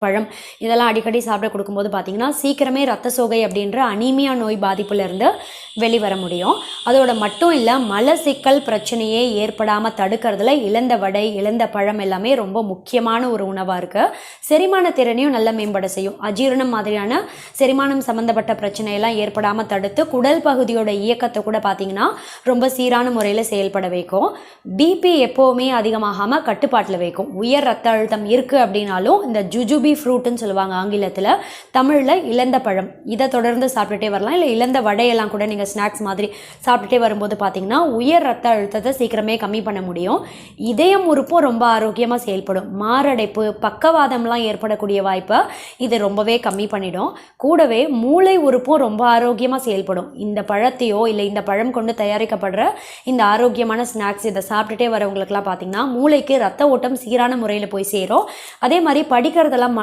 பழம் இதெல்லாம் அடிக்கடி சாப்பிட கொடுக்கும்போது பார்த்திங்கன்னா சீக்கிரமே ரத்த சோகை அப்படின்ற அனீமியா நோய் பாதிப்புலேருந்து வெளிவர முடியும். அதோட மட்டும் இல்லை, மலச்சிக்கல் பிரச்சனையே ஏற்படாமல் தடுக்கிறதுல இழந்த வடை, இழந்த பழம் எல்லாமே ரொம்ப முக்கியமான ஒரு உணவாக இருக்குது. செரிமான திறனையும் நல்லா மேம்பட செய்யும். அஜீரணம் மாதிரியான செரிமானம் சம்மந்தப்பட்ட பிரச்சனையெல்லாம் ஏற்படாமல் தடுத்து குடல் பகுதியோட இயக்கத்தை கூட பார்த்திங்கன்னா ரொம்ப சீரான முறையில் செயல்பட வைக்கும். பிபி எப்போவுமே அதிகமாகாமல் கட்டுப்பாட்டில் வைக்கும். உயர் ரத்த அழுத்தம் இருக்குது அப்படின்னாலும் இந்த ஜுஜுபி ஃப்ரூட்டுன்னு சொல்லுவாங்க ஆங்கிலத்தில், தமிழில் இழந்த பழம், இதை தொடர்ந்து சாப்பிட்டுட்டே வரலாம். இல்லை இழந்த வடையெல்லாம் கூட நீங்கள் ஸ்நாக்ஸ் மாதிரி சாப்பிட்டுட்டே வரும்போது பார்த்தீங்கன்னா உயர் ரத்த அழுத்தத்தை சீக்கிரமே கம்மி பண்ண முடியும். இதயம் உறுப்பும் ரொம்ப ஆரோக்கியமாக செயல்படும். மாரடைப்பு, பக்கவாதம்லாம் ஏற்படக்கூடிய வாய்ப்பை இது ரொம்பவே கம்மி பண்ணிடும். கூடவே மூளை உறுப்பும் ரொம்ப ஆரோக்கியமாக செயல்படும். இந்த பழத்தையோ இல்லை இந்த பழம் கொண்டு தயாரிக்கப்படுற இந்த ஆரோக்கியமான ஸ்நாக்ஸ் இதை சாப்பிட்டுட்டே வரவங்களுக்குலாம் பார்த்தீங்கன்னா மூளைக்கு ரத்த ஓட்டம் சீரான முறையில் போய் சேரும். அதே மாதிரி படிக்கிறதெல்லாம்